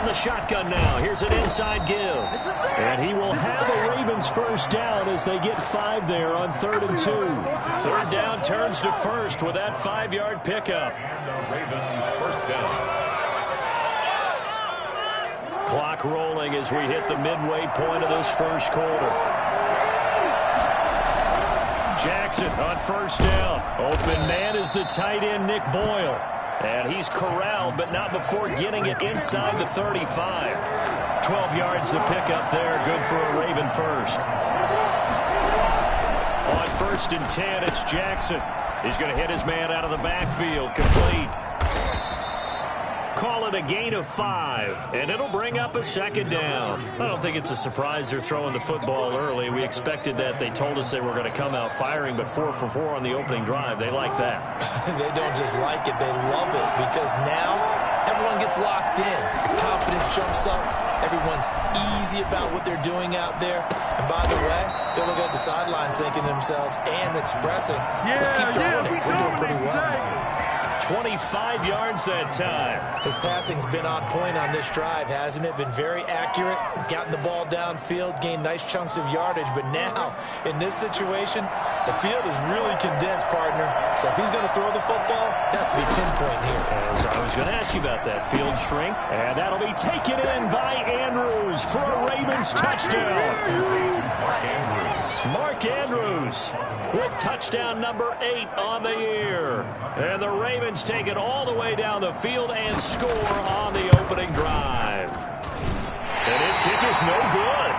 the shotgun now. Here's an inside give. And he will have a Ravens first down as they get 5 there on 3rd and 2. Third down turns to first with that 5-yard pickup. And the Ravens first down. Clock rolling as we hit the midway point of this first quarter. Jackson on first down. Open man is the tight end, Nick Boyle. And he's corralled, but not before getting it inside the 35. 12 yards to pick up there. Good for a Raven first. On 1st and 10, it's Jackson. He's going to hit his man out of the backfield. Complete. Call it a gain of 5, and it'll bring up a 2nd down. I don't think it's a surprise they're throwing the football early. We expected that. They told us they were going to come out firing, but 4 for 4 on the opening drive. They like that. They don't just like it, they love it, because now everyone gets locked in. Confidence jumps up. Everyone's easy about what they're doing out there. And by the way, they look at the sideline thinking to themselves and expressing, just keep throwing it. We're doing pretty well. 25 yards that time. His passing's been on point on this drive, hasn't it? Been very accurate, gotten the ball downfield, gained nice chunks of yardage. But now, in this situation, the field is really condensed, partner. So if he's going to throw the football, that will be pinpoint here. As I was going to ask you about that field shrink. And that'll be taken in by Andrews for a Ravens touchdown. Mark Andrews with touchdown number 8 on the year. And the Ravens take it all the way down the field and score on the opening drive. And his kick is no good.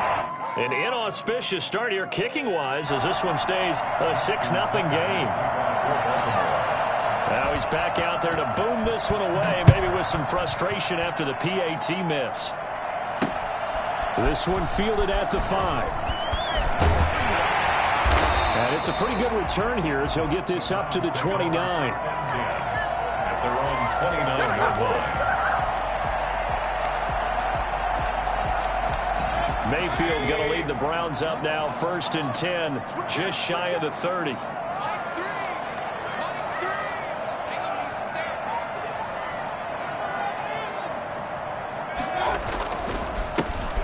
An inauspicious start here kicking-wise as this one stays a 6-0 game. Now he's back out there to boom this one away, maybe with some frustration after the PAT miss. This one fielded at the 5. And it's a pretty good return here as he'll get this up to the 29. At their own 29-yard line. Mayfield going to lead the Browns up now, 1st and 10, just shy of the 30.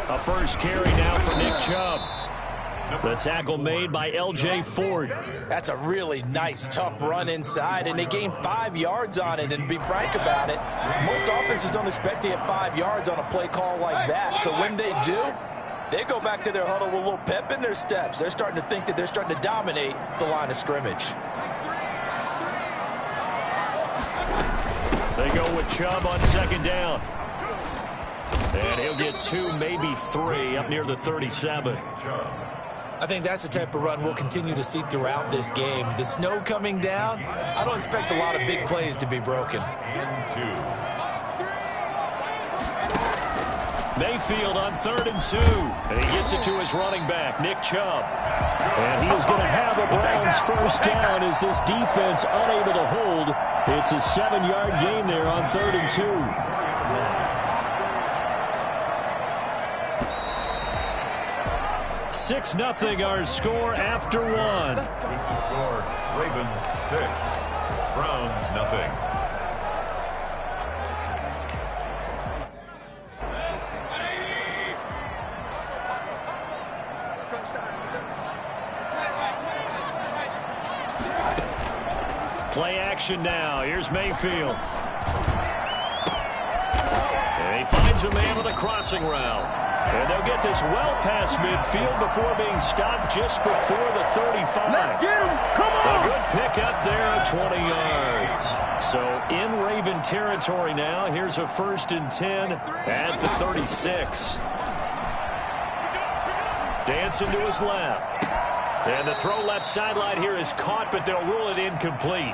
A first carry now for Nick Chubb. The tackle made by L.J. Ford. That's a really nice, tough run inside, and they gained 5 yards on it. And to be frank about it, most offenses don't expect to get 5 yards on a play call like that. So when they do, they go back to their huddle with a little pep in their steps. They're starting to think that they're starting to dominate the line of scrimmage. They go with Chubb on 2nd down. And he'll get 2, maybe 3, up near the 37. I think that's the type of run we'll continue to see throughout this game. The snow coming down, I don't expect a lot of big plays to be broken. Mayfield on 3rd and 2. And he gets it to his running back, Nick Chubb. And he is going to have a Browns first down as this defense unable to hold. It's a 7-yard gain there on 3rd and 2. 6-0 our score after 1. With the score, Ravens 6, Browns 0. Play action now. Here's Mayfield. And he finds a man with a crossing route. And they'll get this well past midfield before being stopped just before the 35. Let's get him! Come on! A good pickup there at 20 yards. So in Raven territory now. Here's a 1st and 10 at the 36. Dancing to his left. And the throw left sideline here is caught, but they'll rule it incomplete.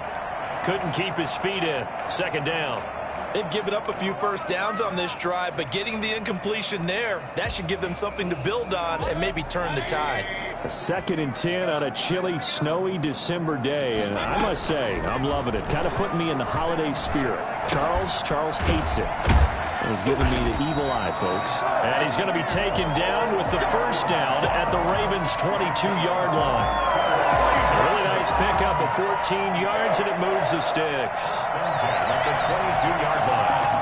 Couldn't keep his feet in. 2nd down. They've given up a few first downs on this drive, but getting the incompletion there, that should give them something to build on and maybe turn the tide. A 2nd and 10 on a chilly, snowy December day. And I must say, I'm loving it. Kind of putting me in the holiday spirit. Charles hates it. He's giving me the evil eye, folks. And he's going to be taken down with the first down at the Ravens' 22-yard line. A really nice pickup of 14 yards, and it moves the sticks. At the 22-yard line.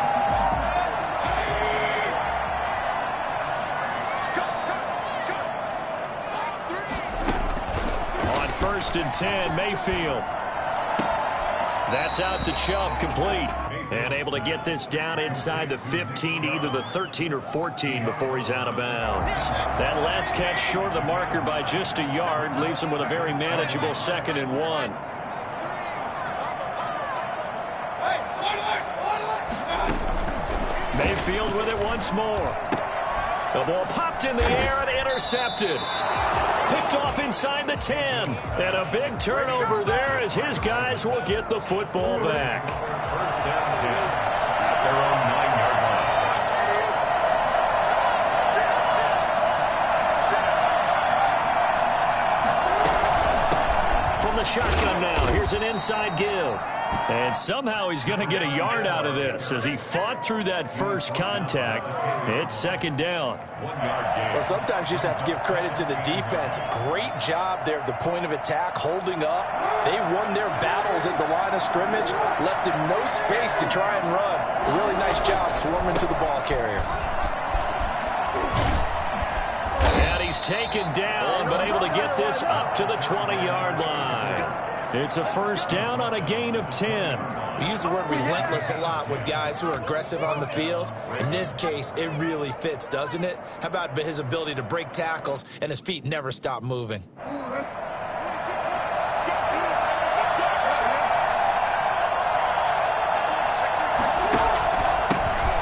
1st and 10, Mayfield. That's out to Chubb, complete. And able to get this down inside the 15 to either the 13 or 14 before he's out of bounds. That last catch short of the marker by just a yard leaves him with a very manageable 2nd and 1. Mayfield with it once more. The ball popped in the air and intercepted. Picked off inside the 10. And a big turnover there as his guys will get the football back. 1st and 10 at their own 9-yard line. From the shotgun now, here's an inside give. And somehow he's going to get a yard out of this as he fought through that first contact. It's 2nd down. 1-yard gain. Well, sometimes you just have to give credit to the defense. Great job there at the point of attack, holding up. They won their battles at the line of scrimmage, left him no space to try and run. A really nice job swarming to the ball carrier. And he's taken down, but able to get this up to the 20-yard line. It's a 1st down on a gain of 10. We use the word relentless a lot with guys who are aggressive on the field. In this case, it really fits, doesn't it? How about his ability to break tackles and his feet never stop moving?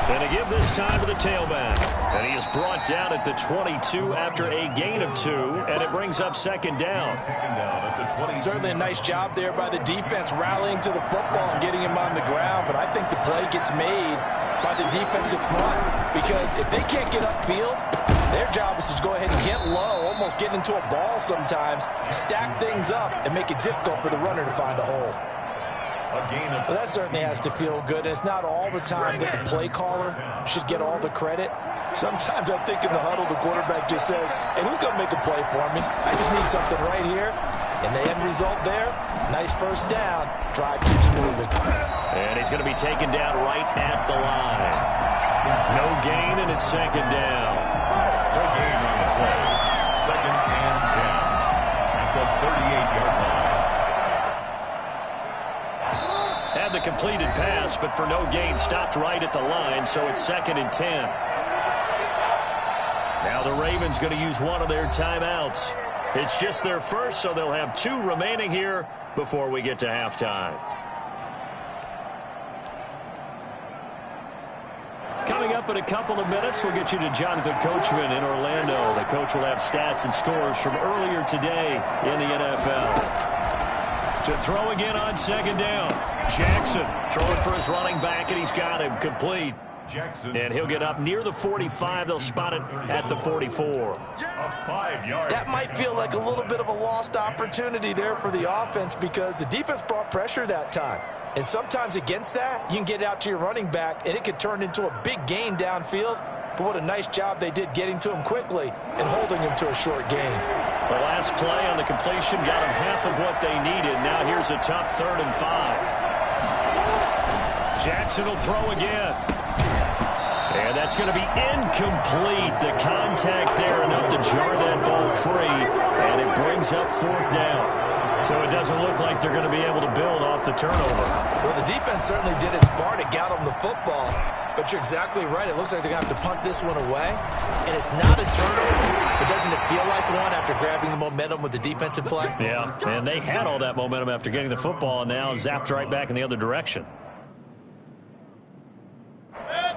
And to give this time to the tailback. And he is brought down at the 22 after a gain of 2, and it brings up 2nd down. Certainly a nice job there by the defense rallying to the football and getting him on the ground, but I think the play gets made by the defensive front because if they can't get upfield, their job is to go ahead and get low, almost get into a ball sometimes, stack things up, and make it difficult for the runner to find a hole. Well, that certainly has to feel good. It's not all the time that the play caller should get all the credit. Sometimes I think in the huddle, the quarterback just says, hey, who's going to make a play for me? I just need something right here. And the end result there, nice 1st down. Drive keeps moving. And he's going to be taken down right at the line. No gain, and it's 2nd down. No gain on the play. 2nd and 10 at the 38-yard line. Had the completed pass, but for no gain, stopped right at the line, so it's 2nd and 10. Now the Ravens going to use one of their timeouts. It's just their first, so they'll have 2 remaining here before we get to halftime. Coming up in a couple of minutes, we'll get you to Jonathan Coachman in Orlando. The coach will have stats and scores from earlier today in the NFL. To throw again on 2nd down. Jackson throwing for his running back, and he's got him complete. Jackson. And he'll get up near the 45. They'll spot it at the 44. A 5-yard. That might feel like a little bit of a lost opportunity there for the offense because the defense brought pressure that time. And sometimes against that, you can get out to your running back, and it could turn into a big gain downfield. But what a nice job they did getting to him quickly and holding him to a short gain. The last play on the completion got them half of what they needed. Now here's a tough 3rd and 5. Jackson will throw again. And that's going to be incomplete. The contact there enough to jar that ball free. And it brings up 4th down. So it doesn't look like they're going to be able to build off the turnover. Well, the defense certainly did its part to get them the football. But you're exactly right. It looks like they're going to have to punt this one away. And it's not a turnover. But doesn't it feel like one after grabbing the momentum with the defensive play? Yeah, and they had all that momentum after getting the football and now zapped right back in the other direction.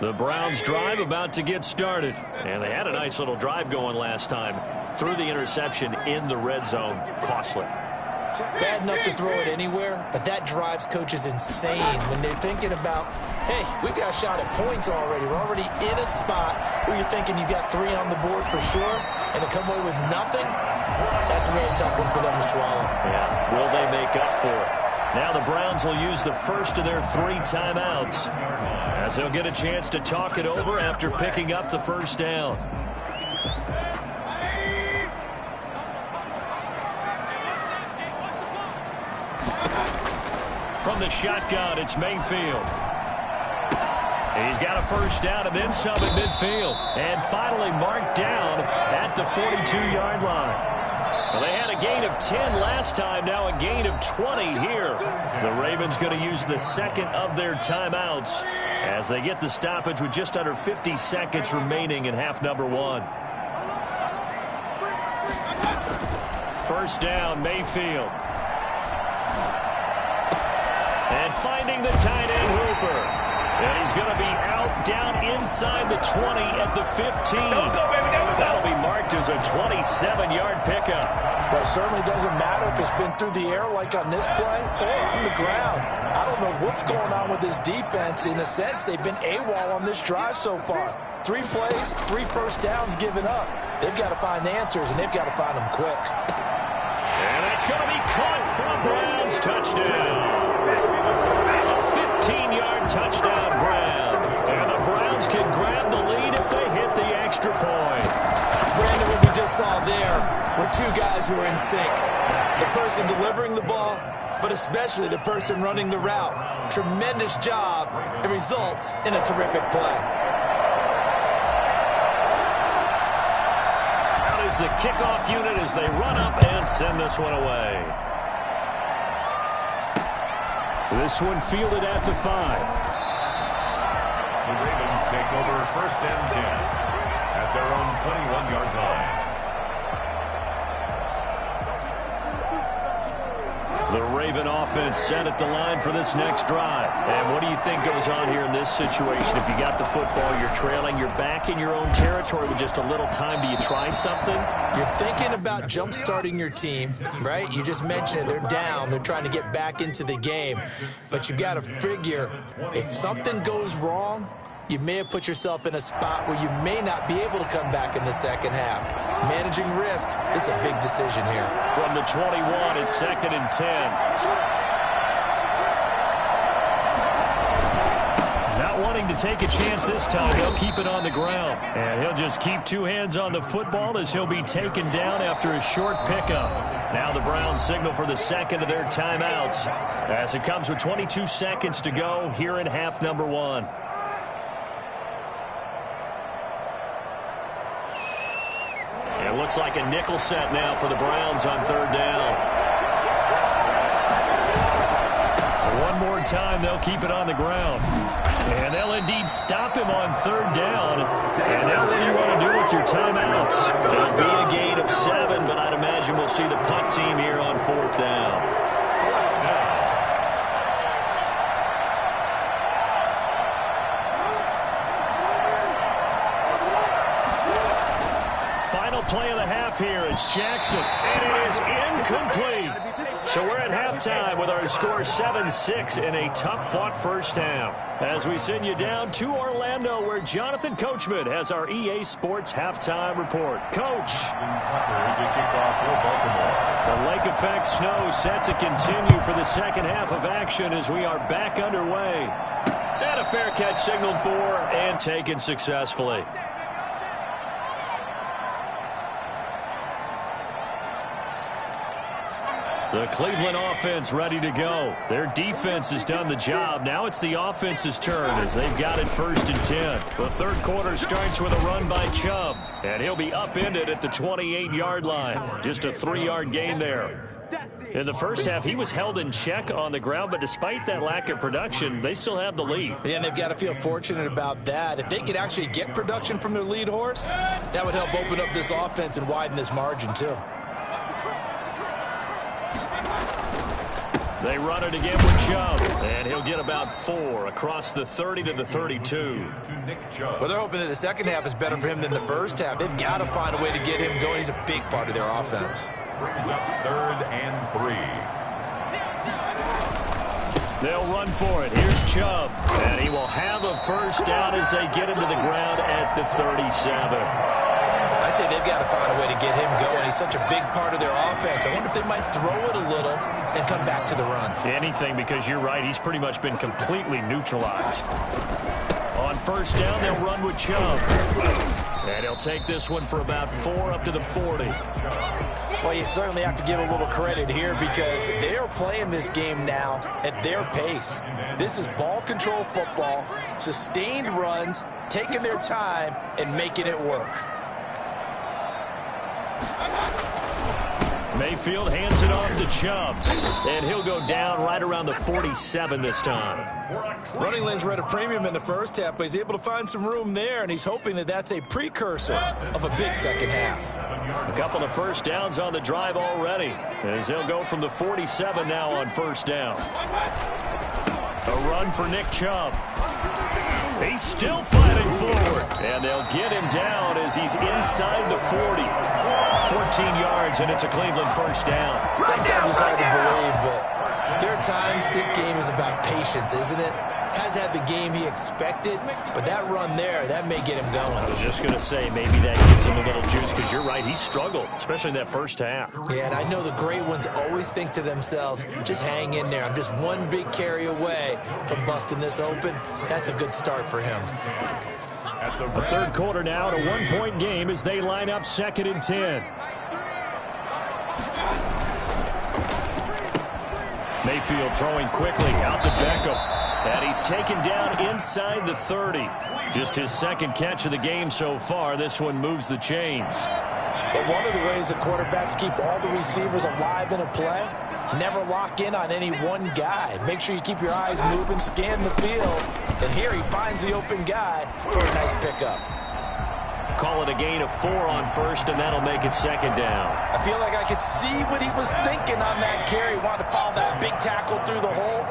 The Browns drive about to get started. And they had a nice little drive going last time. Threw the interception in the red zone. Costly. Bad enough to throw it anywhere, but that drives coaches insane when they're thinking about, hey, we've got a shot at points already. We're already in a spot where you're thinking you've got 3 on the board for sure, and to come away with nothing, that's a really tough one for them to swallow. Yeah, will they make up for it? Now the Browns will use the first of their 3 timeouts as they'll get a chance to talk it over after picking up the 1st down. From the shotgun, it's Mayfield. He's got a 1st down and then some at midfield. And finally marked down at the 42-yard line. Well, they had a gain of 10 last time, now a gain of 20 here. The Ravens going to use the second of their timeouts as they get the stoppage with just under 50 seconds remaining in half number one. First down, Mayfield. And finding the tight end, Hooper. And he's going to be out down inside the 20 at the 15. That'll be marked as a 27-yard pickup. Well, it certainly doesn't matter if it's been through the air like on this play or on the ground. I don't know what's going on with this defense. In a sense, they've been AWOL on this drive so far. 3 plays, 3 first downs given up. They've got to find answers, and they've got to find them quick. And it's going to be caught for a Browns touchdown. A 15-yard touchdown Brown. And the Browns can grab the lead if they hit the extra point. Brandon, what we just saw there were 2 guys who are in sync. The person delivering the ball, but especially the person running the route. Tremendous job. It results in a terrific play. Out is the kickoff unit as they run up and send this one away. This one fielded at the 5. The Ravens take over first and 10 at their own 21-yard line. The Raven offense set at the line for this next drive. And what do you think goes on here in this situation? If you got the football, you're trailing, you're back in your own territory with just a little time. Do you try something? You're thinking about jump-starting your team, right? You just mentioned it. They're down. They're trying to get back into the game. But you got to figure if something goes wrong, you may have put yourself in a spot where you may not be able to come back in the second half. Managing risk is a big decision here. From the 21, it's 2nd and 10. Not wanting to take a chance this time, he'll keep it on the ground. And he'll just keep 2 hands on the football as he'll be taken down after a short pickup. Now the Browns signal for the second of their timeouts as it comes with 22 seconds to go here in half number one. It looks like a nickel set now for the Browns on 3rd down. One more time, they'll keep it on the ground. And they'll indeed stop him on 3rd down. And now what do you want to do with your timeouts? It'll be a gain of 7, but I'd imagine we'll see the punt team here on 4th down. Play of the half here. It's Jackson, and it is incomplete. So we're at halftime with our score 7-6 in a tough-fought first half. As we send you down to Orlando, where Jonathan Coachman has our EA Sports halftime report. Coach. The lake effect snow set to continue for the second half of action as we are back underway. And a fair catch signaled for and taken successfully. The Cleveland offense ready to go. Their defense has done the job. Now it's the offense's turn as they've got it 1st and 10. The 3rd quarter starts with a run by Chubb, and he'll be upended at the 28-yard line. Just a 3-yard gain there. In the first half, he was held in check on the ground, but despite that lack of production, they still have the lead. Yeah, and they've got to feel fortunate about that. If they could actually get production from their lead horse, that would help open up this offense and widen this margin, too. They run it again with Chubb, and he'll get about 4 across the 30 to the 32. Well, they're hoping that the second half is better for him than the first half. They've got to find a way to get him going. He's a big part of their offense. Brings up 3rd and 3. They'll run for it. Here's Chubb, and he will have a first down as they get him to the ground at the 37. I'd say they've got to find a way to get him going. He's such a big part of their offense. I wonder if they might throw it a little and come back to the run. Anything, because you're right. He's pretty much been completely neutralized. On first down, they'll run with Chubb. And he'll take this one for about 4 up to the 40. Well, you certainly have to give a little credit here because they are playing this game now at their pace. This is ball control football, sustained runs, taking their time, and making it work. Mayfield hands it off to Chubb. And he'll go down right around the 47 this time. Running lanes were at a premium in the first half, but he's able to find some room there, and he's hoping that that's a precursor of a big second half. A couple of first downs on the drive already, as they'll go from the 47 now on first down. A run for Nick Chubb. He's still fighting forward, and they'll get him down as he's inside the 40. 14 yards, and it's a Cleveland first down. Sometimes it's hard to believe, but there are times this game is about patience, isn't it? Has had the game he expected, but that run there, that may get him going. I was just going to say, maybe that gives him a little juice, because you're right, he struggled, especially in that first half. Yeah, and I know the great ones always think to themselves, just hang in there. I'm just one big carry away from busting this open. That's a good start for him. The third quarter now, and a one-point game as they line up 2nd and 10. Mayfield throwing quickly out to Beckham. And he's taken down inside the 30. Just his second catch of the game so far. This one moves the chains. But one of the ways the quarterbacks keep all the receivers alive in a play, never lock in on any one guy. Make sure you keep your eyes moving, scan the field. And here he finds the open guy for a nice pickup. Call it a gain of 4 on first, and that'll make it second down. I feel like I could see what he was thinking on that carry. Wanted to follow that big tackle through the hole.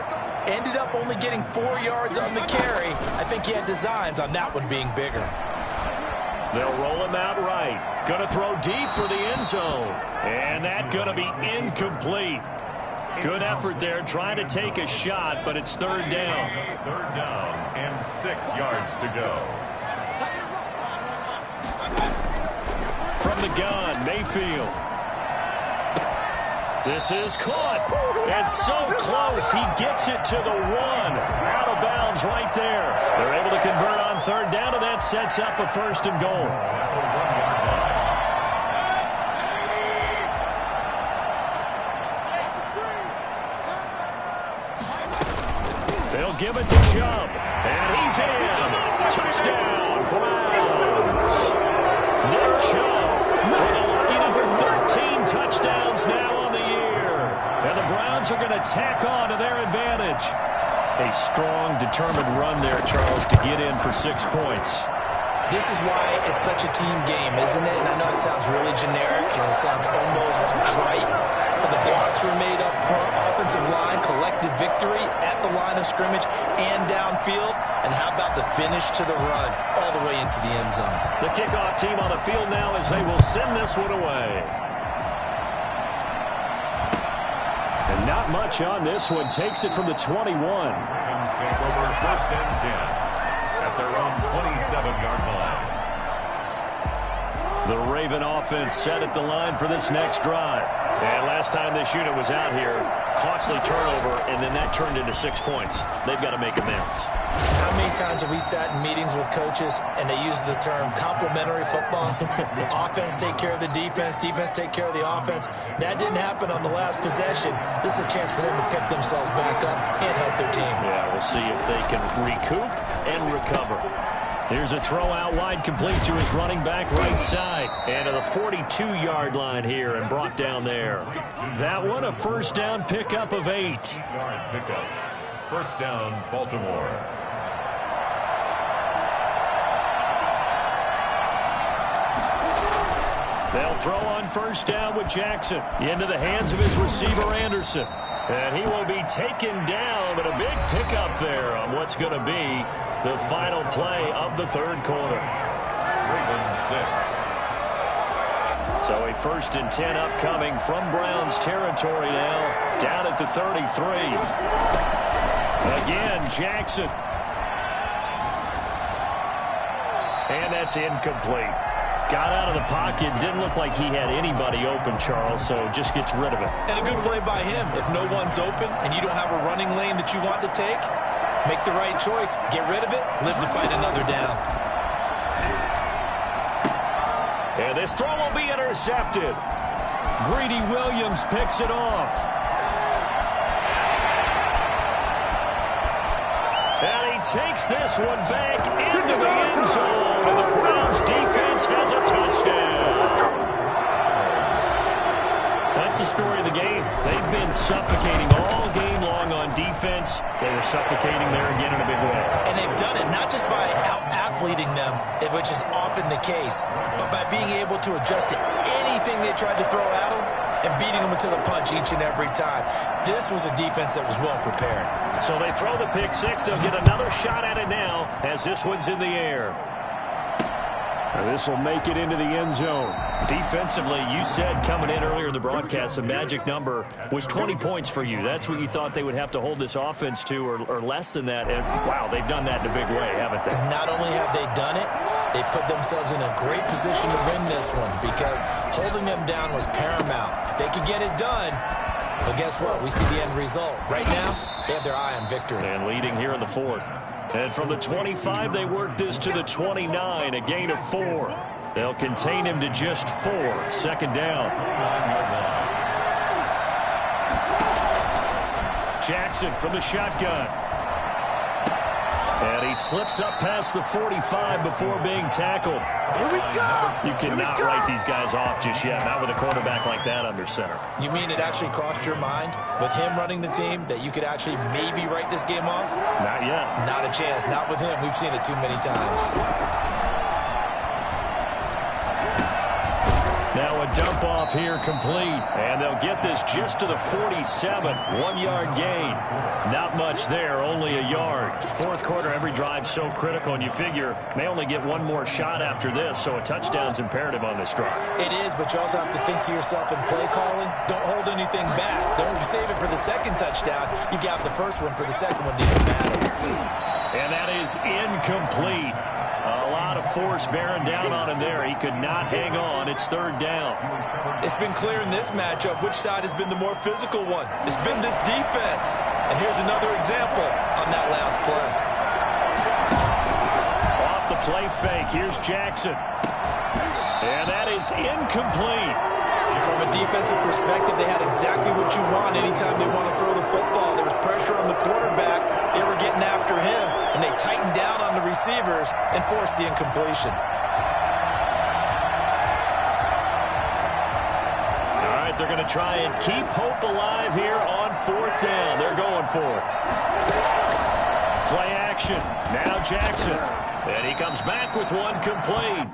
Ended up only getting 4 yards on the carry. I think he had designs on that one being bigger. They'll roll him out right. Going to throw deep for the end zone. And that's going to be incomplete. Good effort there trying to take a shot, but it's third down. Third down and 6 yards to go. From the gun, Mayfield. This is caught. And so close, he gets it to the 1. Out of bounds right there. They're able to convert on third down, and that sets up a first and goal. They'll give it to Chubb. And he's in. Touchdown, Browns. Nick Chubb with a lucky number 13 touchdowns now on the year. And the Browns are going to tack on to their advantage. A strong, determined run there, Charles, to get in for 6 points. This is why it's such a team game, isn't it? And I know it sounds really generic and it sounds almost trite, but the blocks were made up front, offensive line, collective victory at the line of scrimmage and downfield. And how about the finish to the run all the way into the end zone? The kickoff team on the field now as they will send this one away. And not much on this one. Takes it from the 21. Ravens take over first and 10 at their own 27-yard line. The Raven offense set at the line for this next drive. And last time this unit was out here, costly turnover, and then that turned into 6 points. They've got to make amends. How many times have we sat in meetings with coaches and they use the term complementary football? Offense take care of the defense, defense take care of the offense. That didn't happen on the last possession. This is a chance for them to pick themselves back up and help their team. Yeah, we'll see if they can recoup and recover. Here's a throw out wide, complete to his running back right side. And to the 42-yard line here and brought down there. That one a first down pickup of 8. 8-yard pickup. First down, Baltimore. They'll throw on first down with Jackson into the hands of his receiver, Anderson. And he will be taken down, but a big pickup there on what's going to be the final play of the third quarter. Ravens 6. So a first and 10 upcoming from Browns territory now, down at the 33. Again, Jackson. And that's incomplete. Got out of the pocket. Didn't look like he had anybody open, Charles, so just gets rid of it. And a good play by him. If no one's open and you don't have a running lane that you want to take, make the right choice. Get rid of it. Live to fight another down. And this throw will be intercepted. Greedy Williams picks it off. And he takes this one back into the end zone. And the Browns defense has a touchdown. A that's the story of the game. They've been suffocating all game long on defense. They were suffocating there again in a big way. And they've done it not just by out-athleting them, which is often the case, but by being able to adjust to anything they tried to throw at them and beating them into the punch each and every time. This was a defense that was well prepared. So they throw the pick six. They'll get another shot at it now as this one's in the air. This will make it into the end zone. Defensively, you said coming in earlier in the broadcast, the magic number was 20 points for you. That's what you thought they would have to hold this offense to, or less than that. And, wow, they've done that in a big way, haven't they? Not only have they done it, they put themselves in a great position to win this one because holding them down was paramount. If they could get it done, well, guess what? We see the end result. Right now, they have their eye on victory. And leading here in the fourth. And from the 25, they work this to the 29, a gain of 4. They'll contain him to just 4. Second down. Jackson from the shotgun. And he slips up past the 45 before being tackled. Here we go. You cannot write these guys off just yet, not with a quarterback like that under center. You mean it actually crossed your mind with him running the team that you could actually maybe write this game off? Not yet. Not a chance. Not with him. We've seen it too many times. Now a dump off here complete. And they'll get this just to the 47. 1-yard gain. Not much there, only a yard. Fourth quarter, every drive so critical, and you figure may only get one more shot after this, so a touchdown's imperative on this drive. It is, but you also have to think to yourself in play calling, don't hold anything back. Don't save it for the second touchdown. You got the first one for the second one, didn't matter. And that is incomplete. A lot of force bearing down on him there. He could not hang on. It's third down. It's been clear in this matchup which side has been the more physical one. It's been this defense. And here's another example on that last play. Off the play fake. Here's Jackson. And that is incomplete. From a defensive perspective, they had exactly what you want anytime they want to throw the football. There was pressure on the quarterback. They were getting after him, and they tightened down on the receivers and forced the incompletion. All right, they're going to try and keep hope alive here on fourth down. They're going for it. Play action. Now Jackson. And he comes back with one complete.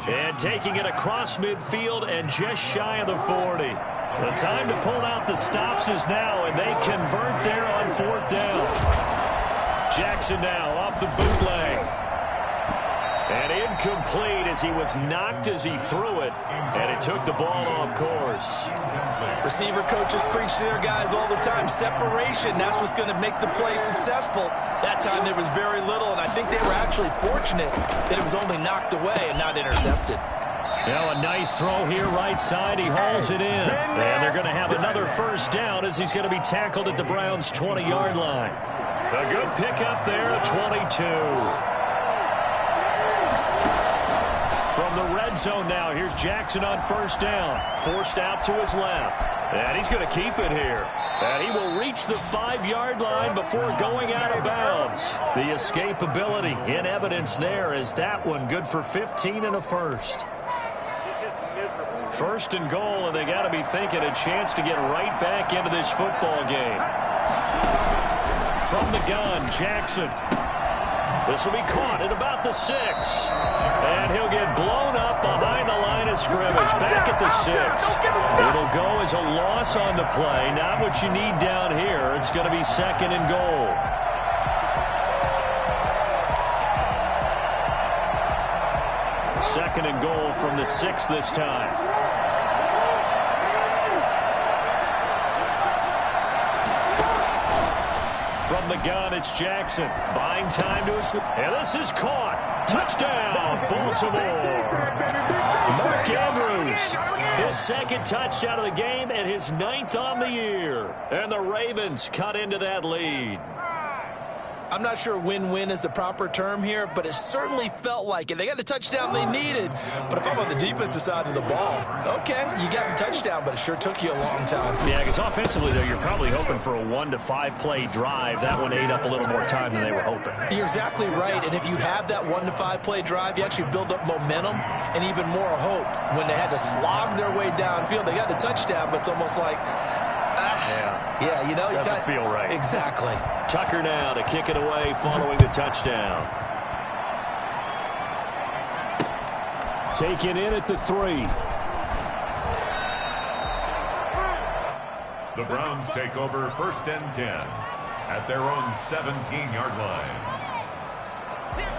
And taking it across midfield and just shy of the 40. The time to pull out the stops is now, and they convert there on fourth down. Jackson now off the bootleg. And incomplete as he was knocked as he threw it. And it took the ball off course. Receiver coaches preach to their guys all the time. Separation, that's what's going to make the play successful. That time there was very little, and I think they were actually fortunate that it was only knocked away and not intercepted. Now a nice throw here right side. He hauls it in. And they're going to have another first down as he's going to be tackled at the Browns' 20-yard line. A good pickup there at 22. From the red zone now, here's Jackson on first down. Forced out to his left. And he's going to keep it here. And he will reach the 5-yard line before going out of bounds. The escapability in evidence there is that one good for 15 and a first. First and goal, and they got to be thinking a chance to get right back into this football game. From the gun, Jackson. This will be caught at about the 6. And he'll get blown up behind the line of scrimmage. Back at the 6. It'll go as a loss on the play. Not what you need down here. It's going to be second and goal. Second and goal from the 6 this time. From the gun, it's Jackson. Buying time to his... And this is caught. Touchdown, Baltimore. Mark Andrews, his second touchdown of the game and his 9th on the year. And the Ravens cut into that lead. I'm not sure win-win is the proper term here, but it certainly felt like it. They got the touchdown they needed, but if I'm on the defensive side of the ball, okay, you got the touchdown, but it sure took you a long time. Yeah, because offensively, though, you're probably hoping for a 1 to 5 play drive. That one ate up a little more time than they were hoping. You're exactly right, and if you have that 1 to 5 play drive, you actually build up momentum and even more hope. When they had to slog their way downfield, they got the touchdown, but it's almost like, yeah, you know, you doesn't feel right. Exactly. Tucker now to kick it away following the touchdown. Taken in at the 3. The Browns take over 1st and 10 at their own 17-yard line.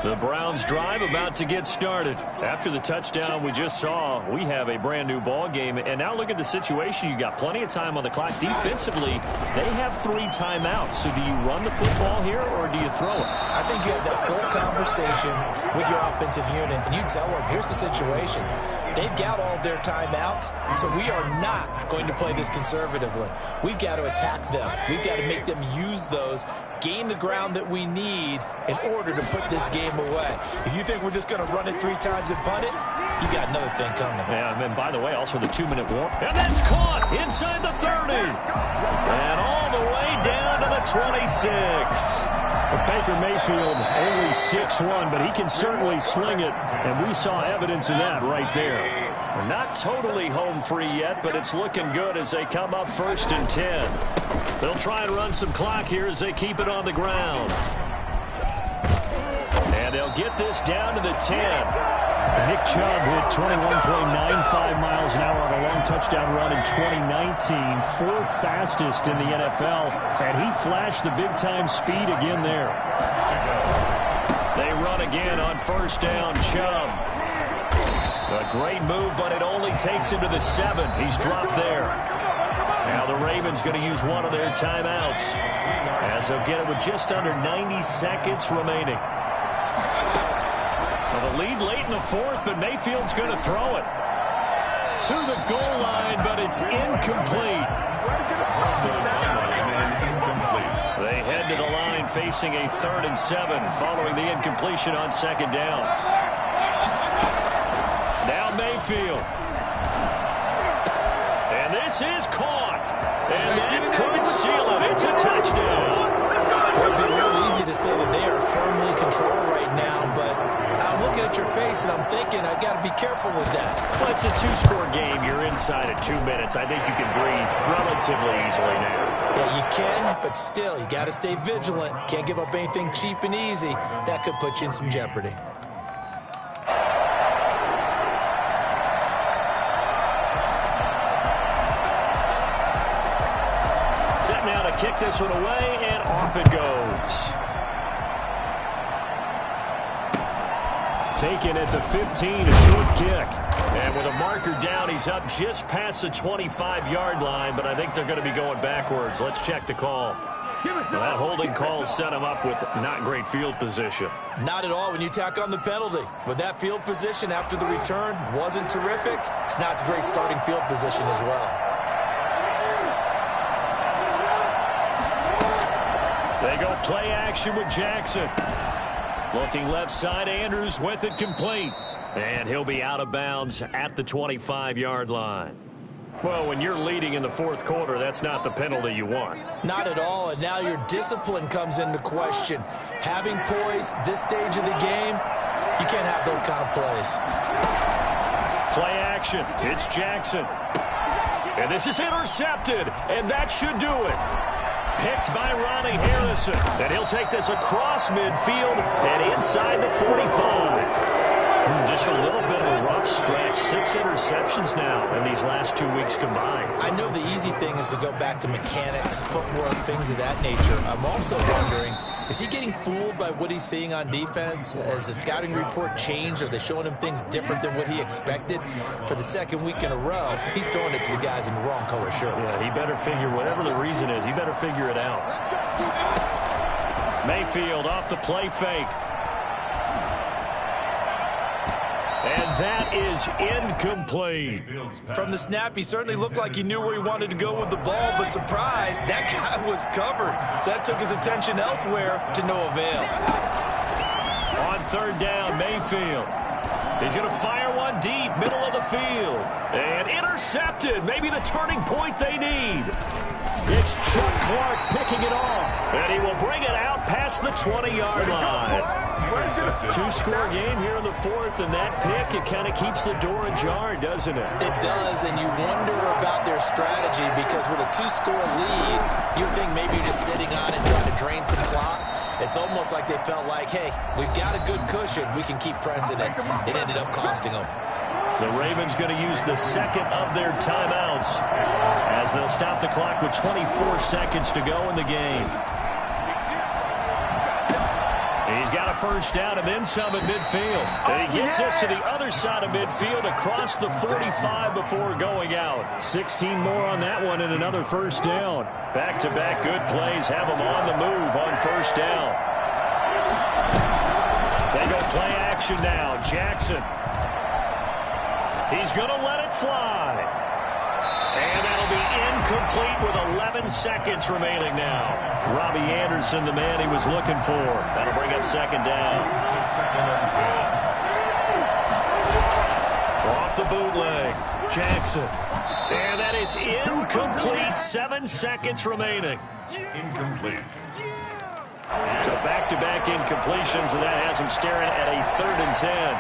The Browns drive about to get started. After the touchdown we just saw, we have a brand new ball game. And now look at the situation. You got plenty of time on the clock. Defensively, they have 3 timeouts. So do you run the football here or do you throw it? I think you have that full conversation with your offensive unit, and you tell them, here's the situation. They've got all their timeouts, so we are not going to play this conservatively. We've got to attack them. We've got to make them use those, gain the ground that we need in order to put this game away. If you think we're just going to run it 3 times and punt it, you got another thing coming. Yeah, and by the way, also the 2-minute warning. And that's caught inside the 30. And all the way down to the 26. But Baker Mayfield only 6'1", but he can certainly sling it, and we saw evidence of that right there. We're not totally home free yet, but it's looking good as they come up 1st and 10. They'll try and run some clock here as they keep it on the ground. And they'll get this down to the 10. Nick Chubb hit 21.95 miles an hour on a long touchdown run in 2019, 4th fastest in the NFL, and he flashed the big-time speed again there. They run again on 1st down. Chubb. A great move, but it only takes him to the 7. He's dropped there. Now the Ravens going to use one of their timeouts as they'll get it with just under 90 seconds remaining. Well, the lead late in the 4th, but Mayfield's going to throw it to the goal line, but it's incomplete. They head to the line facing a 3rd and 7 following the incompletion on 2nd down. Now Mayfield. And this is caught. And that could seal it. It's a touchdown. It would be real easy to say that they are firmly in control right now, but I'm looking at your face and I'm thinking I got to be careful with that. Well, it's a 2-score game. You're inside at 2 minutes. I think you can breathe relatively easily now. Yeah, you can, but still, you got to stay vigilant. Can't give up anything cheap and easy. That could put you in some jeopardy. Set now to kick this one away, and off it goes. Taken at the 15, a short kick. And with a marker down, he's up just past the 25-yard line, but I think they're going to be going backwards. Let's check the call. Well, that holding call set him up with not great field position. Not at all when you tack on the penalty. With that field position after the return wasn't terrific, it's not a great starting field position as well. They go play action with Jackson. Looking left side, Andrews with it complete. And he'll be out of bounds at the 25-yard line. Well, when you're leading in the 4th quarter, that's not the penalty you want. Not at all, and now your discipline comes into question. Having poise this stage of the game, you can't have those kind of plays. Play action. It's Jackson. And this is intercepted, and that should do it. Picked by Ronnie Harrison. And he'll take this across midfield and inside the 45. Just a little bit of a rough stretch. 6 interceptions now in these last 2 weeks combined. I know the easy thing is to go back to mechanics, footwork, things of that nature. I'm also wondering, is he getting fooled by what he's seeing on defense? Has the scouting report changed? Are they showing him things different than what he expected? For the 2nd week in a row, he's throwing it to the guys in the wrong color shirts. Yeah, he better figure, whatever the reason is, he better figure it out. Mayfield off the play fake. And that is incomplete. From the snap, he certainly looked like he knew where he wanted to go with the ball, but surprise, that guy was covered. So that took his attention elsewhere to no avail. On third down, Mayfield. He's going to fire one deep, middle of the field. And intercepted. Maybe the turning point they need. It's Chuck Clark picking it off. And he will bring it out past the 20-yard line. Two-score game here in the fourth, and that pick, it kind of keeps the door ajar, doesn't it? It does, and you wonder about their strategy because with a two-score lead, you'd think maybe you're just sitting on it trying to drain some clock. It's almost like they felt like, hey, we've got a good cushion. We can keep pressing it. It ended up costing them. The Ravens going to use the second of their timeouts as they'll stop the clock with 24 seconds to go in the game. He's got a first down and then some at midfield. And he gets us to the other side of midfield across the 45 before going out. 16 more on that one and another first down. Back-to-back good plays have them on the move on first down. They go play action now. Jackson. He's going to let it fly. And that'll be incomplete with 11 seconds remaining now. Robbie Anderson, the man he was looking for. That'll bring up second down. Off the bootleg. Jackson. And that is incomplete. 7 seconds remaining. Incomplete. So back-to-back incompletions, and that has him staring at a 3rd and 10.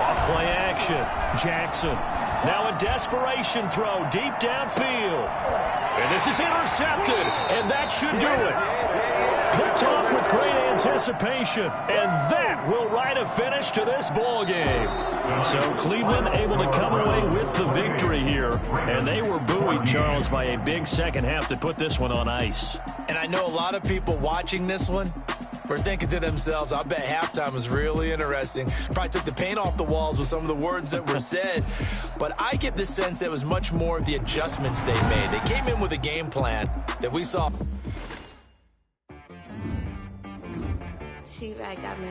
Off-play action. Jackson. Now a desperation throw deep downfield. And this is intercepted, and that should do it. Picked off with great anticipation, and that will write a finish to this ball game. So Cleveland able to come away with the victory here, and they were buoyed, Charles, by a big second half to put this one on ice. And I know a lot of people watching this one were thinking to themselves, I bet halftime was really interesting. Probably took the paint off the walls with some of the words that were said. But I get the sense it was much more of the adjustments they made. They came in with a game plan that we saw. She-Rag got me.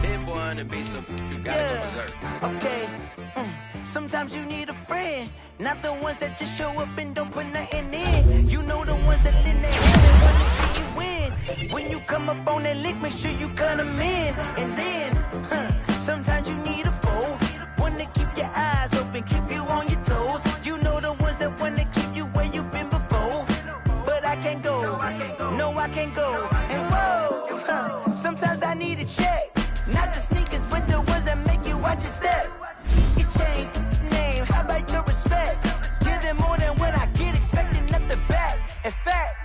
Hit one and be so you gotta go berserk. Okay. Sometimes you need a friend, not the ones that just show up and don't put nothing in. You know the ones that in their head and want to see you win. When you come up on that lick, make sure you cut them in. And then, sometimes you need a foe, one to keep your eyes open, keep you on your toes. You know the ones that want to keep you where you've been before. But I can't go, no I can't go. And whoa, sometimes I need a check, not the sneakers, but the ones that make you watch your step. Change name, how about your respect? Give them more than what I get, expecting nothing back. In fact,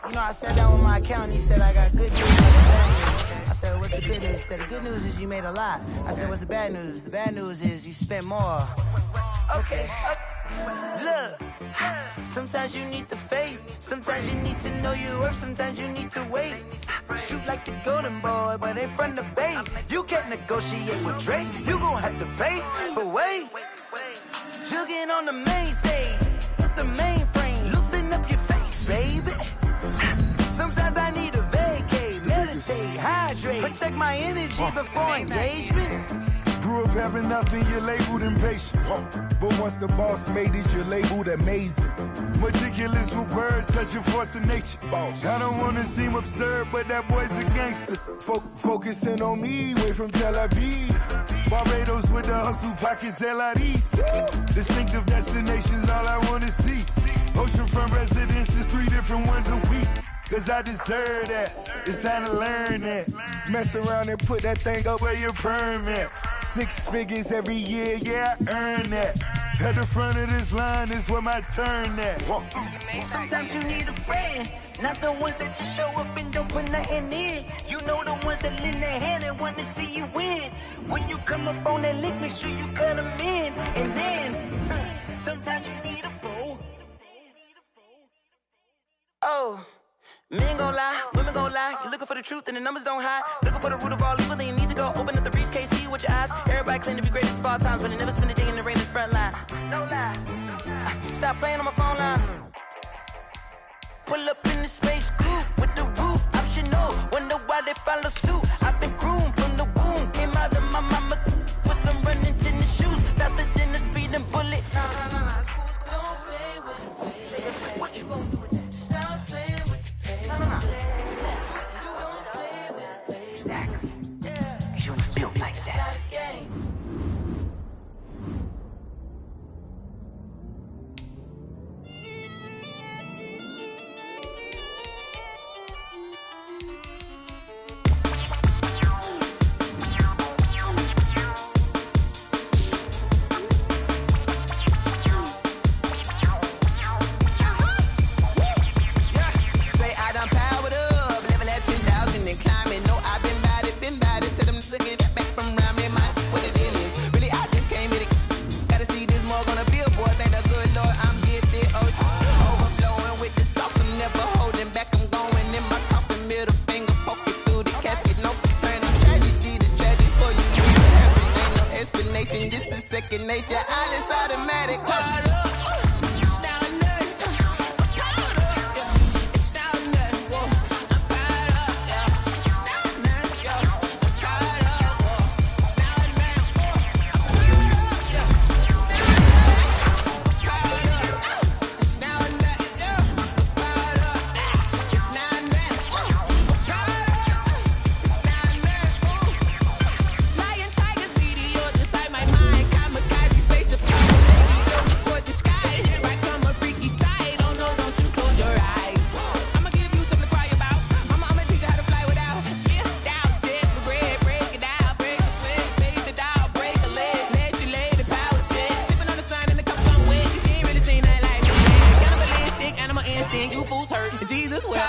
you know, I sat down with my accountant, he said I got good news and bad news. I said, what's the good news? He said, the good news is you made a lot. I said, what's the bad news? The bad news is you spent more. Okay. Look, sometimes you need the faith, sometimes you need to know your worth, sometimes you need to wait. Shoot like the golden boy, but ain't from the bay. You can't negotiate with Drake, you gon' have to pay. But wait, jugging on the main stage, with the mainframe, loosen up your face, baby. Sometimes I need a vacate, meditate, hydrate, protect my energy before engagement. Grew up having nothing, you're labeled impatient. But once the boss made it, you're labeled amazing. Meticulous with words, such a force of nature. I don't wanna seem absurd, but that boy's a gangster. Focusing on me, way from Tel Aviv. Barbados with the hustle pockets, LIDs. Distinctive destinations, all I wanna see. Oceanfront residences, 3 different ones a week. Cause I deserve that, it's time to learn that. Mess around and put that thing up where your permit. 6 figures every year, yeah, I earn that. At the front of this line is where my turn at. Sometimes you need a friend, not the ones that just show up and don't put nothing in. You know the ones that lend their hand and want to see you win. When you come up on that lick, make sure you cut them in. And then, sometimes you need a foe. Oh. Men gon' lie, women gon' lie. You're looking for the truth and the numbers don't hide. Looking for the root of all evil, then you need to go open up the briefcase, see with your eyes. Everybody claim to be greatest of all times, but they never spend a day in the rain in the front line. No lie. Stop playing on my phone line. pull up in the space coupe with the roof optional. Wonder why they follow suit. I've been groomed from the womb. Came out of my mama with some running tennis shoes. Faster than the speeding bullet. Don't play with it. What you gonna do with it? Stop playing with it. Don't play with it. Exactly. You ain't built like that. Second nature, all is automatic. Jesus will.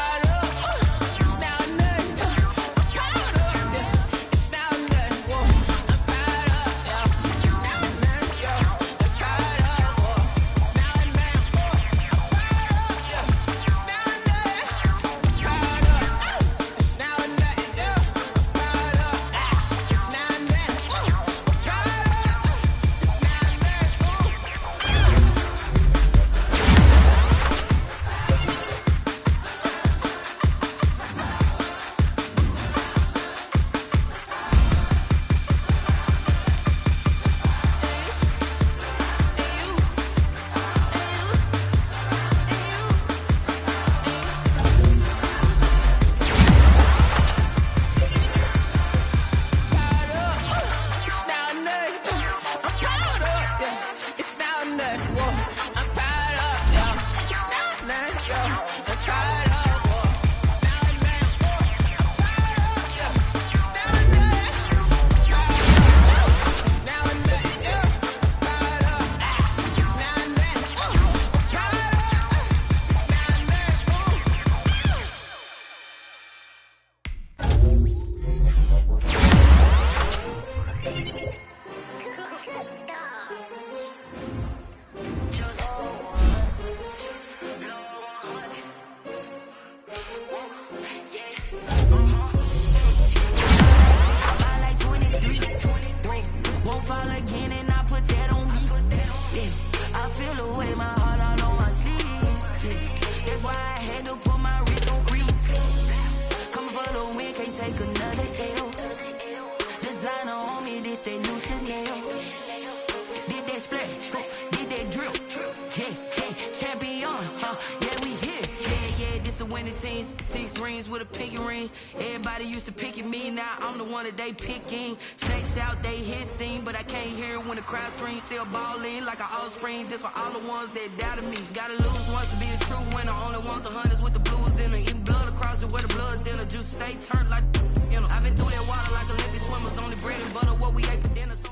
Teams, 6 rings with a pinky ring. Everybody used to pick at me, now I'm the one that they picking. Snakes out, they hit scene, but I can't hear it when the crowd screams. Still balling like an offspring. This for all the ones that doubted me. Gotta lose once to be a true winner. Only want the hunters with the blues in it. Eating blood across it where the blood dinner. Juice stay turned like, you know. I've been through that water like Olympic swimmers. Only bread and butter what we ate for dinner. So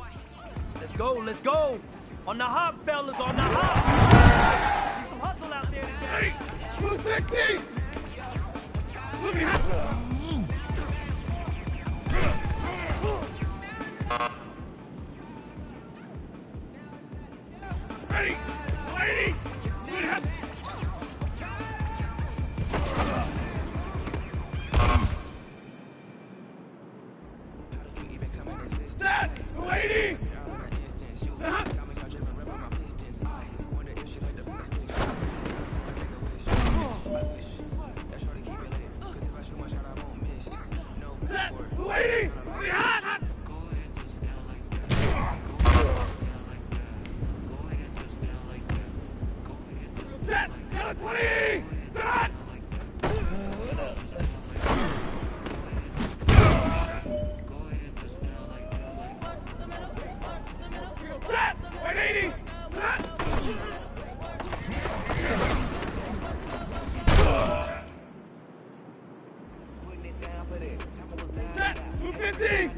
let's go, let's go. On the hop, fellas, on the hop. See some hustle out there today. Hey, who's that key? Look at ready, lady. That lady. Set! Got a 20! Set! Set! 180! Set! Set! 250!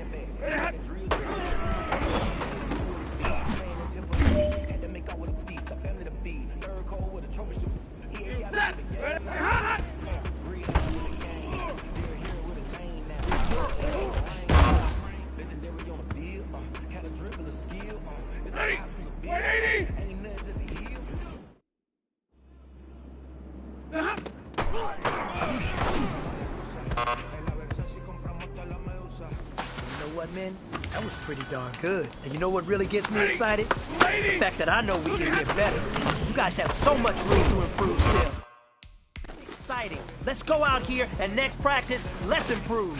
Man, that was pretty darn good. And you know what really gets me excited? The fact that I know we can get better. You guys have so much room to improve still. Exciting. Let's go out here and next practice, let's improve.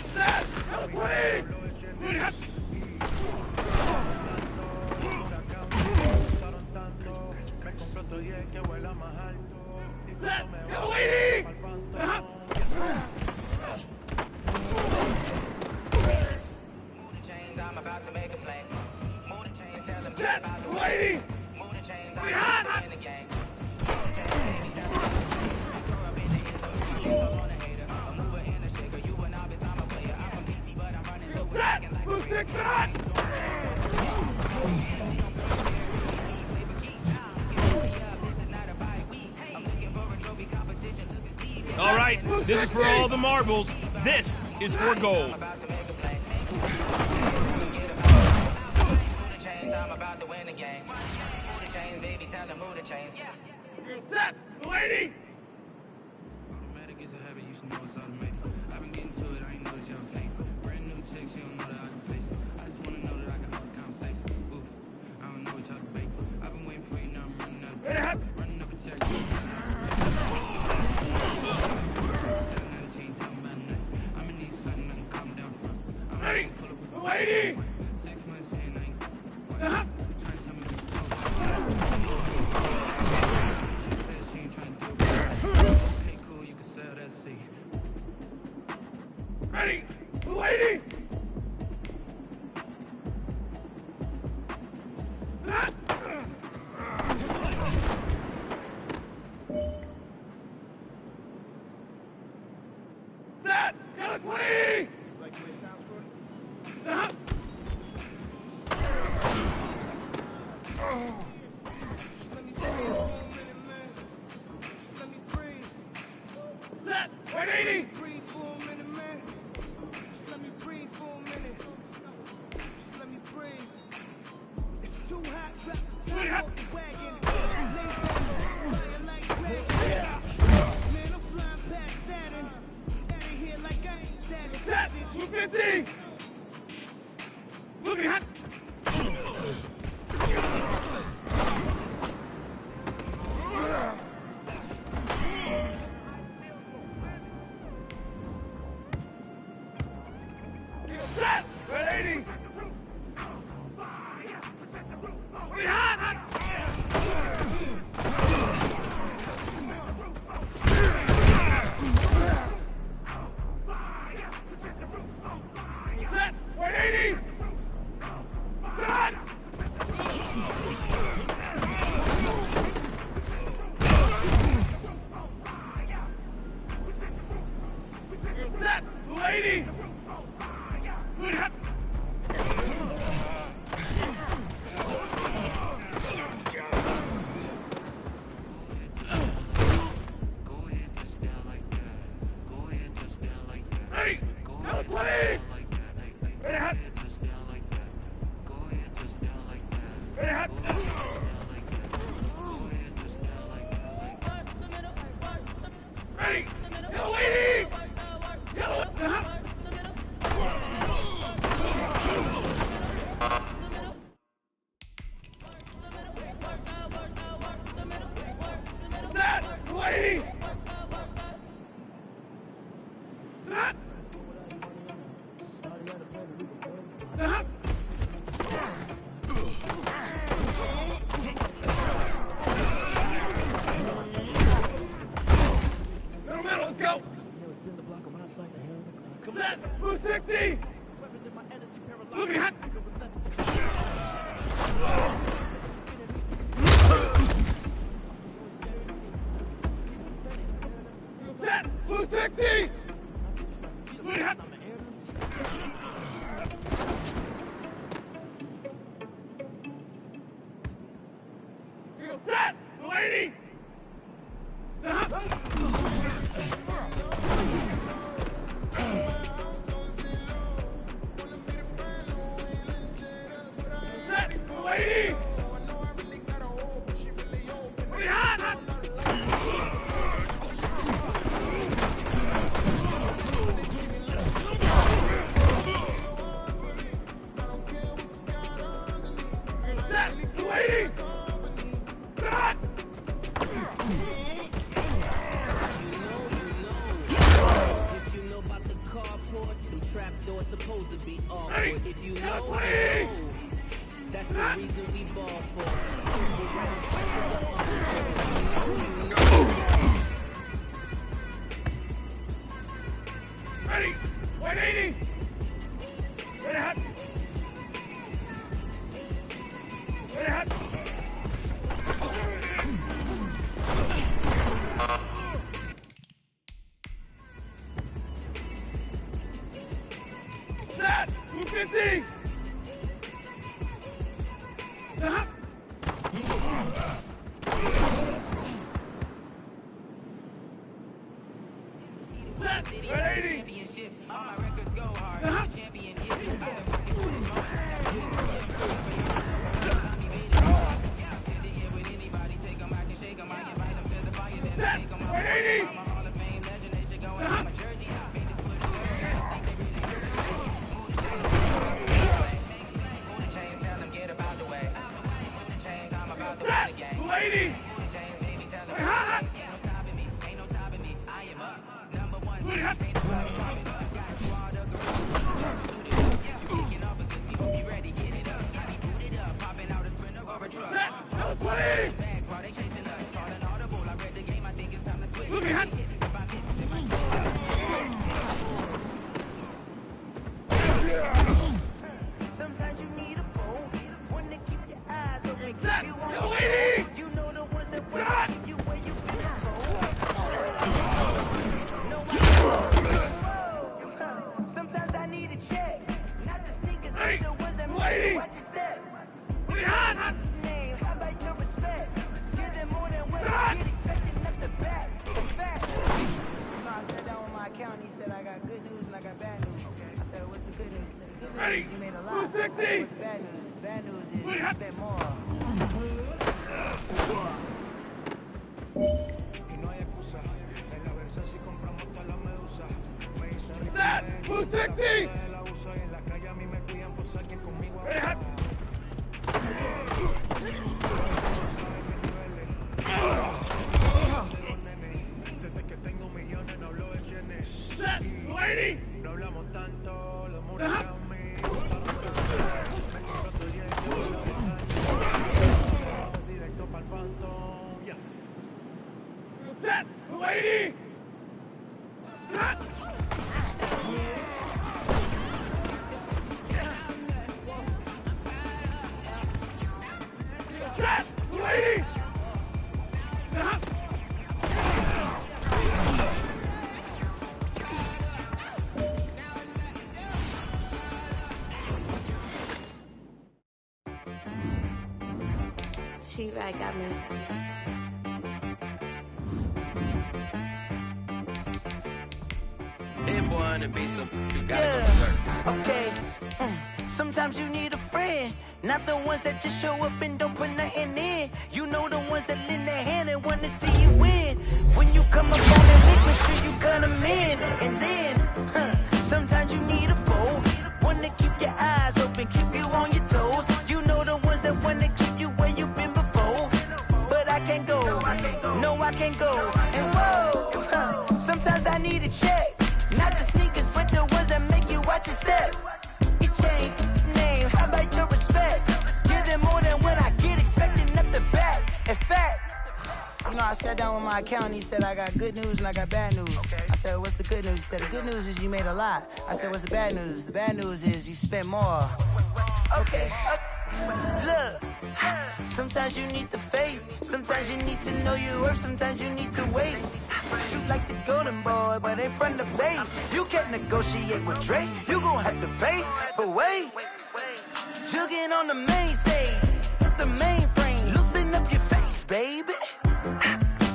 I'm about to make a play. Move the chains, tell them Set! about the Lady! Move the chains, I'm about to win the game. Move the chains, baby, tell them grow up in the end, so you can't on a hater. A mover and a shaker, you a novice, I'm a player. I'm a PC, but I'm running through a second like a Who's next shot? All right, this is for all the marbles. This is for gold. I'm about to win the game. Move the chains, baby, tell them move the chains. Set! Lady! Automatic is a habit, you should know it's automated. I've been getting to it, I ain't noticed y'all take. Brand new chicks, you don't know that I can place it. I just wanna know that I can hold the conversation. Oof, I don't know what y'all debate. I've been waiting for you, now I'm running out of breath. Running up a check. I'm in these something, nothing calm down front. Lady! Lady! 6 months in, I ain't Ready! Lady! Set! Got a 20! Like the way it sounds for it? Set! 180! Breathe for a minute, man. Just let me breathe for a minute. Just let me breathe. It's too hot, drop the top off the wagon. Lay down, flying like dragon. Man, I'm flying past Saturn. Out of here like I ain't that Set! savage. 250! Look at hot! Set! 180! We hot! Set! 180! Set! Set! 280! Good hot! Ready! Now 20! Ready, hot! Ready, hot! Ready! Yellow lady! Yellow! Hot! That lady! That! That! Set! Who's 60? Moving hot! Set! Who's 60? Moving hot! Set! 280! Supposed to be awkward. If you know, that's the reason we ball for. Ready! 180! Ready, hot! Ready, hot! Set! 250! Set! 180! All my records go hard. Champion hits. Set! 180! Lady! Hot! Ain't no stopping me. I am up. Number one. You kicking off because people be ready. Get it up. How they boot it up. Popping out a sprinter or a truck. Bags while they chasing us. Calling audible. I read the game. I think it's time to switch. If I miss, in my Sometimes you need a phone. One to keep your eyes open. Keep you on. You know the ones that will keep you where you feel Sometimes I need a check. Not the sneakers, but the ones that make you watch your step. Name, how about your respect? Give them more than what I get expecting up the back. In fact, I sat down with my accountant. He said I got good news and I got bad news. I said, what's the good news? He said, the good news is you made a lot. What's the bad news? The bad news is you spent more. Set! Who's 60? Set! 280! No hablamos tanto, los muros a mí. Directo para el Phantom. Set! 280! Set! Set! 280! She-Rag got me. That boy on the beat, so you gotta go berserk. Okay. Sometimes you need a friend, not the ones that just show up and don't put nothing in. You know the ones that lend their hand and want to see you win. When you come up on the link, make sure you cut them in. And then, sometimes you need a foe, one to keep your eyes open, keep you on your toes. You know the ones that want to keep you where you've been before. But I can't go, no I can't go. And whoa, sometimes I need a check, not the sneakers, but the ones that make you watch your step. Change name, how about your respect? Give them more than what I get, expecting up the back. In fact, you know, I sat down down with my accountant. He said, I got good news and I got bad news. Okay. I said, what's the good news? He said, the good news is you made a lot. I said, what's the bad news? The bad news is you spent more. Okay. Look, sometimes you need the faith. Sometimes you need to know your worth. Sometimes you need to wait. Shoot like the golden boy, but in front of Bay. You can't negotiate with Drake. You gon' have to pay. But wait, jugging on the main stage. Put the mainframe. Loosen up your face, baby.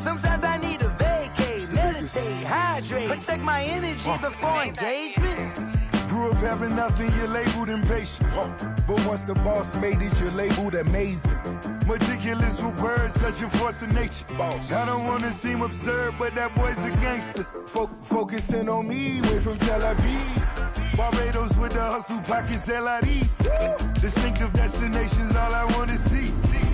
Sometimes I need a vacate. Meditate, hydrate. Protect my energy before engagement. Grew up having nothing, you're labeled impatient. But once the boss made it, you're labeled amazing. Meticulous with words, such a force of nature. I don't wanna seem absurd, but that boy's a gangster. Focusing on me, way from Tel Aviv. Barbados with the hustle pockets, LIDs. Distinctive destinations, all I wanna see.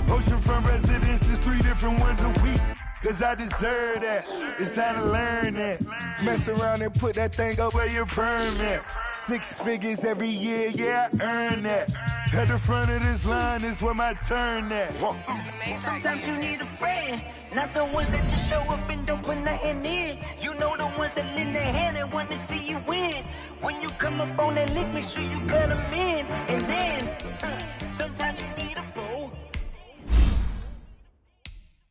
Oceanfront residences, 3 different ones a week. Cause I deserve that, it's time to learn that. Mess around and put that thing up where your permit. 6 figures every year, yeah, I earn that. At the front of this line is where my turn at. Sometimes you need a friend, not the ones that just show up and don't put nothing in. You know the ones that lend their hand and want to see you win. When you come up on that lick, make sure you cut them in. And then, sometimes you need a fool.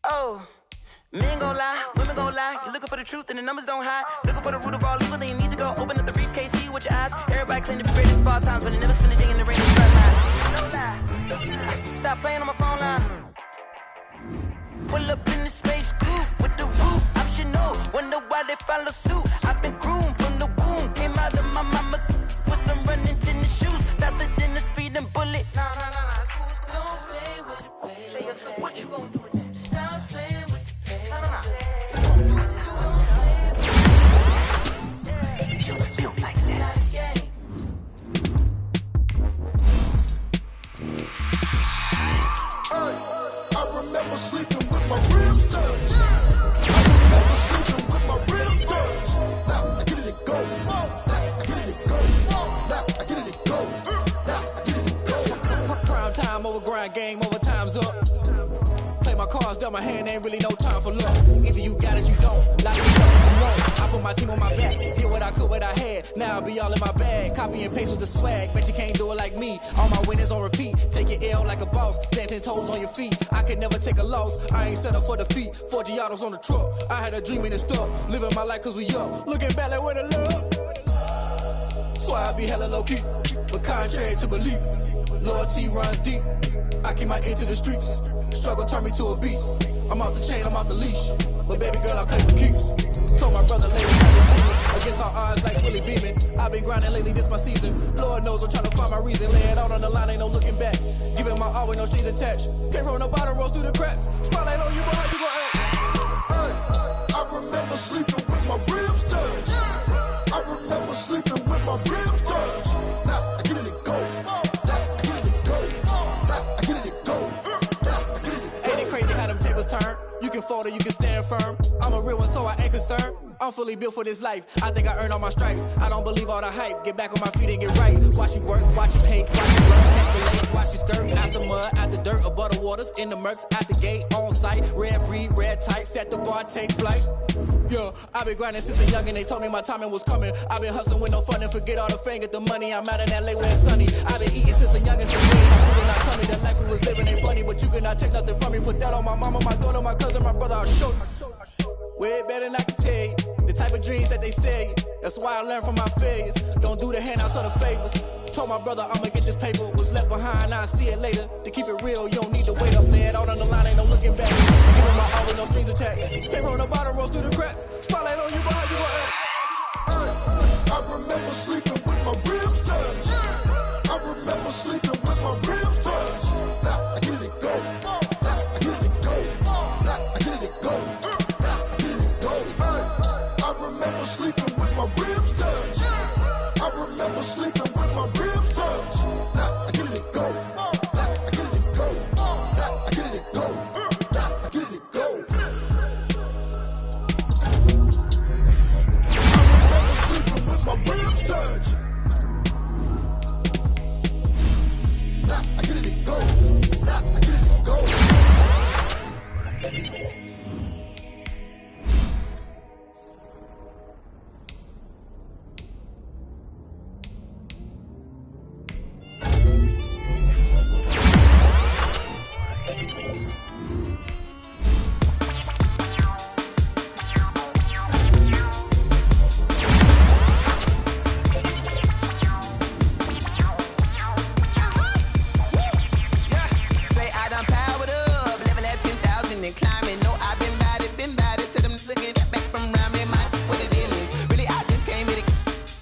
Oh. Men gon' lie, women gon' lie. You're looking for the truth and the numbers don't hide. Looking for the root of all evil, then you need to go open up the briefcase, see with your eyes. Everybody claim to be great in small times, but they never spend a day in the rain and sunlight. No lie. Stop playing on my phone line. Pull up in the space coupe with the roof optional. Wonder why they follow suit. I've been groomed from the womb. Came out of my mama with some running tennis shoes. Faster than the speeding bullet. Nah, it's cool, it's cool. Don't play with it, baby. Say so what you gon' do? Stop playing. I remember sleeping with my ribs touched. I remember sleeping with my ribs touched. Now I get it and go. Now I get it and go. Now I get it and go. Now I get it and go. Prime time over grind game, over time's up. Play my cards, dealt my hand, ain't really no time for luck. Either you got it, you don't. Like me, you won't. I put my team on my back, did what I could, what I had. Now I'll be all in my bag. Copy and paste with the swag. Bet you can't do it like me. All my winners on repeat. Take your L like a boss. Stand 10 toes on your feet. I can never take a loss. I ain't set up for defeat. 4 Giottos on the truck. I had a dream and it stuck. Living my life cause we up. Looking back like where the love. So I be hella low key. But contrary to belief, loyalty runs deep. I keep my ear to the streets. Struggle turned me to a beast. I'm out the chain, I'm out the leash. But baby girl, I play for keeps. Told my brother lately, against all odds like Willie Beeman. I've been grinding lately, this my season. Lord knows I'm trying to find my reason. Lay it out on the line, ain't no looking back. Giving my all with no strings attached. Came from the bottom, rose through the cracks. Spotlight on you, but how you gon' act? Hey, I remember sleeping with my ribs touched. I remember sleeping with my ribs touched. Now I get it and go. Now I get it and go. Now I get it and go. Now I get it and go. Ain't it crazy how them tables turn? You can fold or you can stand firm. I'm a real one, so I ain't concerned. I'm fully built for this life. I think I earned all my stripes. I don't believe all the hype. Get back on my feet and get right. Watch you work, watch you paint, watch you learn, can't relate. Watch you skirt out the mud, out the dirt, above the waters, in the murks, at the gate, on site. Red breed, red tight, set the bar, take flight. Yeah, I've been grinding since a youngin'. They told me my timing was coming. I've been hustling with no fun and forget all the fame, get the money. I'm out in LA where it's sunny. I've been eating since a youngin', so I'm not tell me the life we was living ain't funny, but you cannot take nothing from me. Put that on my mama, my daughter, my cousin, my brother. I'll show you. Way better than I can tell you. The type of dreams that they sell you. That's why I learned from my failures. Don't do the handouts or the favors. Told my brother I'ma get this paper. Was left behind, I'll see it later. To keep it real, you don't need to wait up. Lay it out on the line, ain't no looking back. Giving my all with no strings attached. Came from the bottom, rose through the cracks. Spotlight on you, but how you gon' act? I remember sleeping with my ribs touched. I remember sleeping with my ribs touched. Now I get it and go. Now I get it and go. Now I get it and go. Now I get it and go. I remember sleeping with my ribs touched. I remember sleeping with my ribs touched. Now I get it and go. Now I get it and go. Now I get it and go. Now I get it and go. tripping about it. Till them looking back from around me, mind what the deal is. Really, I just came here to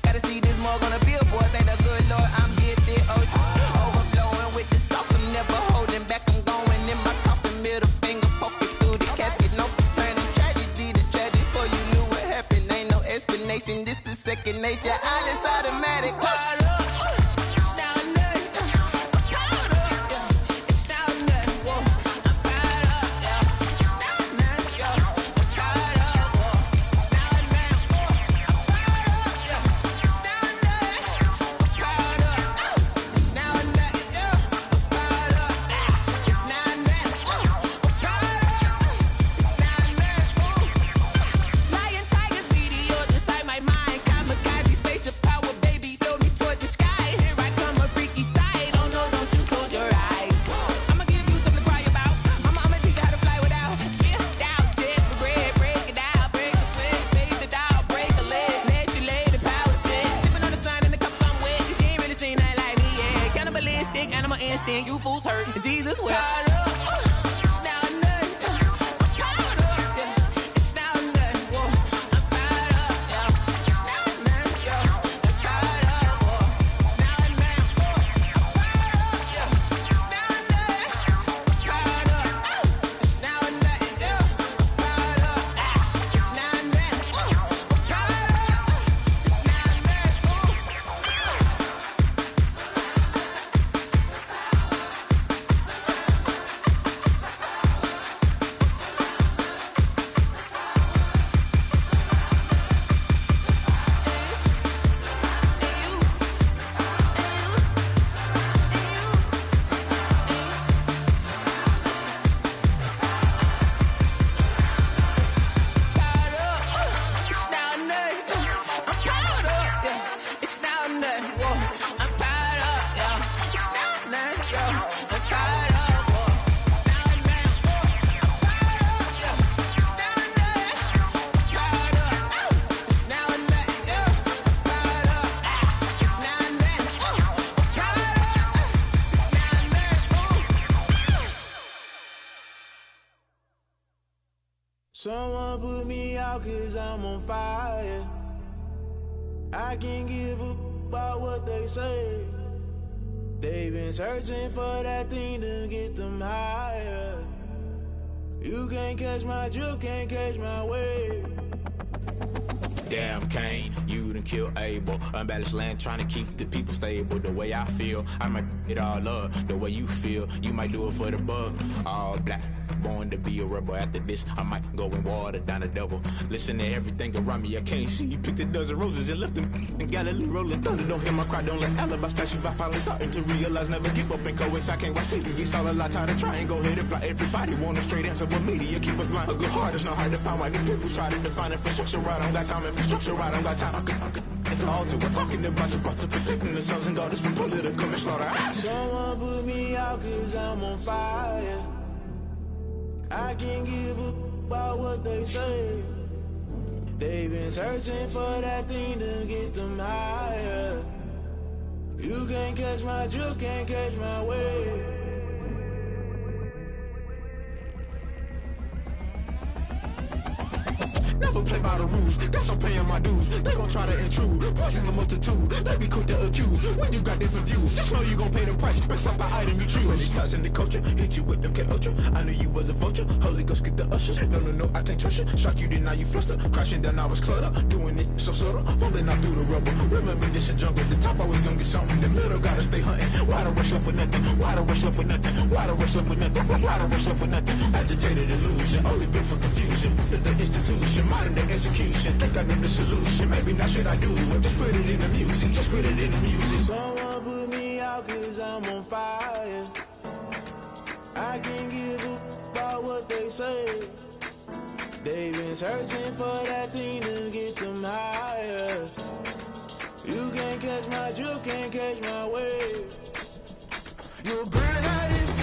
gotta see this more gonna be a boy. Thank the good Lord, I'm gifted. Overflowing with the sauce, I'm never holding back. I'm going in my coffin, middle finger poking through the casket. No turning tragedy to tragedy. Before you knew what happened, ain't no explanation. This is second nature. All is automatic. You fools hurt. Jesus will. Someone put me out 'cause I'm on fire. I can't give a about what they say. They've been searching for that thing to get them higher. You can't catch my drift, can't catch my wave. Damn, Kane, you done killed Abel. Unbalanced land trying to keep the people stable. The way I feel, I might it all up. The way you feel, you might do it for the bug. All black, born to be a rebel. After this, I might go and water down the devil. Listen to everything around me, I can't see. Picked a dozen roses and left them in Galilee rolling thunder. Don't hear my cry, don't let alibis flash. If I finally starting to realize, never give up and coincide. I can't watch TV, it's all a lot. Time to try and go ahead and fly. Everybody want a straight answer, but media keep us blind. A good heart is not hard to find. Why the people try to define infrastructure right? I don't got time. Infrastructure right, I don't got time. I could it's all to we're talking about to protecting the sons and daughters from political manslaughter. Someone put me out 'cause I'm on fire. I can't give a about what they say. They've been searching for that thing to get them higher. You can't catch my drift, can't catch my wave. Never play by the rules, guess I'm paying my dues. They gon' try to intrude, poison the multitude. They be quick to accuse, when you got different views. Just know you gon' pay the price, based off the item you choose. When it ties in the culture, hit you with MK Ultra. I knew you was a vulture, Holy Ghost get the ushers. No, I can't trust you. Shock you, then now you fluster. Crashing down, I was cluttered. Doing this so subtle, fumbling out through the rubble. Remember this a jungle, the top I was gonna get something. In the middle, gotta stay hunting. Why the rush left with nothing? Why the rush left with nothing? Why the rush left with nothing? Why the rush left with nothing? Agitated illusion, only been for confusion. The institution, modern day execution. Think I know the solution. Maybe now should I do it? Just put it in the music. Just put it in the music. Someone put me out 'cause I'm on fire. I can't give a about what they say. They've been searching for that thing to get them higher. You can't catch my drift, can't catch my wave. You'll burn out in